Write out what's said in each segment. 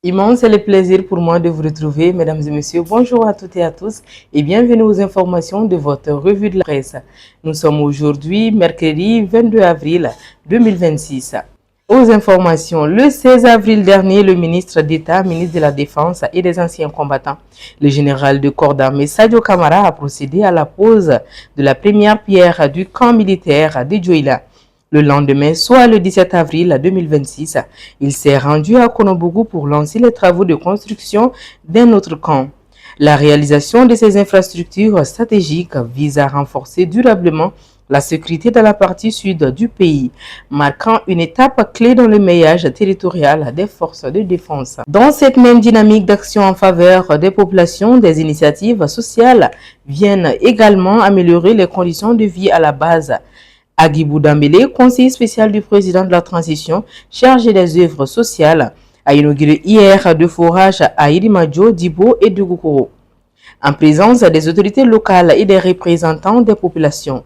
Immense est le plaisir pour moi de vous retrouver, mesdames et messieurs. Bonjour à toutes et à tous et bienvenue aux informations de votre revue de la presse. Nous sommes aujourd'hui mercredi 22 avril 2026. Aux informations, le 16 avril dernier, le ministre d'État, ministre de la Défense et des anciens combattants, le général de corps d'armée Sadio Kamara a procédé à la pose de la première pierre du camp militaire de Dioïla. Le lendemain, soit le 17 avril 2026, il s'est rendu à Konobougou pour lancer les travaux de construction d'un autre camp. La réalisation de ces infrastructures stratégiques vise à renforcer durablement la sécurité dans la partie sud du pays, marquant une étape clé dans le maillage territorial des forces de défense. Dans cette même dynamique d'action en faveur des populations, des initiatives sociales viennent également améliorer les conditions de vie à la base. Agibou Dambélé, conseiller spécial du président de la transition, chargé des œuvres sociales, a inauguré hier deux forages à Irimadjo, Dibo et Dougoukouro, en présence des autorités locales et des représentants des populations.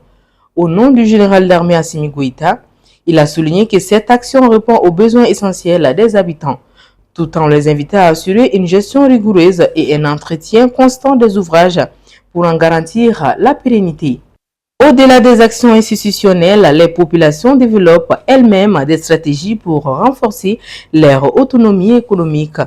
Au nom du général d'armée Assimi Goïta, il a souligné que cette action répond aux besoins essentiels des habitants, tout en les invitant à assurer une gestion rigoureuse et un entretien constant des ouvrages pour en garantir la pérennité. Au-delà des actions institutionnelles, les populations développent elles-mêmes des stratégies pour renforcer leur autonomie économique.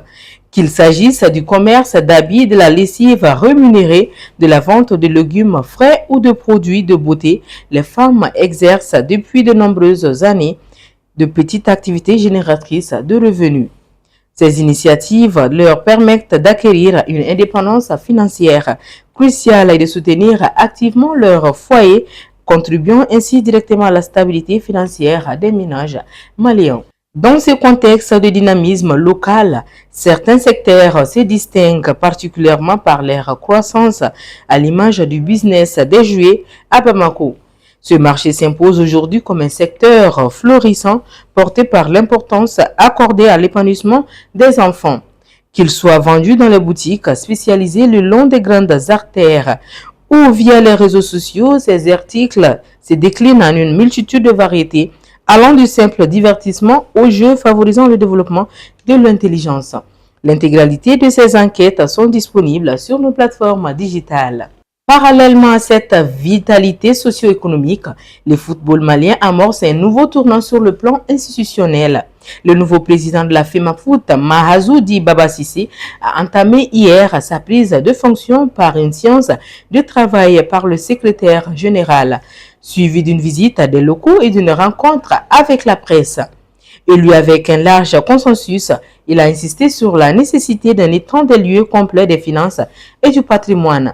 Qu'il s'agisse du commerce d'habits, de la lessive rémunérée, de la vente de légumes frais ou de produits de beauté, les femmes exercent depuis de nombreuses années de petites activités génératrices de revenus. Ces initiatives leur permettent d'acquérir une indépendance financière cruciale et de soutenir activement leur foyer, contribuant ainsi directement à la stabilité financière des ménages maliens. Dans ce contexte de dynamisme local, certains secteurs se distinguent particulièrement par leur croissance, à l'image du business des jouets à Bamako. Ce marché s'impose aujourd'hui comme un secteur florissant porté par l'importance accordée à l'épanouissement des enfants. Qu'ils soient vendus dans les boutiques spécialisées le long des grandes artères ou via les réseaux sociaux, ces articles se déclinent en une multitude de variétés, allant du simple divertissement au jeu favorisant le développement de l'intelligence. L'intégralité de ces enquêtes sont disponibles sur nos plateformes digitales. Parallèlement à cette vitalité socio-économique, le football malien amorce un nouveau tournant sur le plan institutionnel. Le nouveau président de la FEMAFOOT, Mahazoudi Baba Sissi, a entamé hier sa prise de fonction par une séance de travail par le secrétaire général, suivie d'une visite des locaux et d'une rencontre avec la presse. Élu avec un large consensus, il a insisté sur la nécessité d'un état des lieux complet des finances et du patrimoine,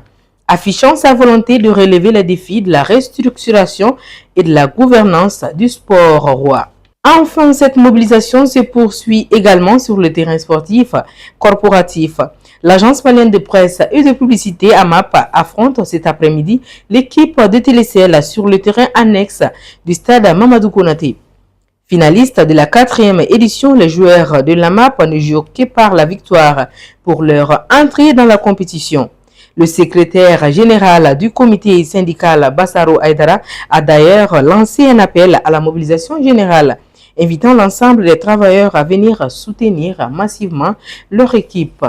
affichant sa volonté de relever les défis de la restructuration et de la gouvernance du sport roi. Enfin, cette mobilisation se poursuit également sur le terrain sportif corporatif. L'agence malienne de presse et de publicité AMAP affronte cet après-midi l'équipe de Télécel sur le terrain annexe du stade Mamadou Konaté. Finalistes de la 4e édition, les joueurs de l'AMAP ne jouent que par la victoire pour leur entrée dans la compétition. Le secrétaire général du comité syndical Bassaro Aïdara a d'ailleurs lancé un appel à la mobilisation générale, invitant l'ensemble des travailleurs à venir soutenir massivement leur équipe.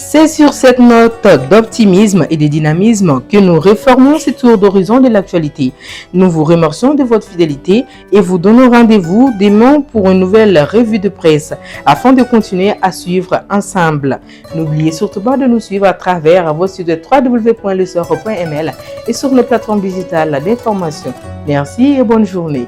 C'est sur cette note d'optimisme et de dynamisme que nous refermons ce tour d'horizon de l'actualité. Nous vous remercions de votre fidélité et vous donnons rendez-vous demain pour une nouvelle revue de presse afin de continuer à suivre ensemble. N'oubliez surtout pas de nous suivre à travers vos sites www.lesor.ml et sur nos plateformes digitales d'information. Merci et bonne journée.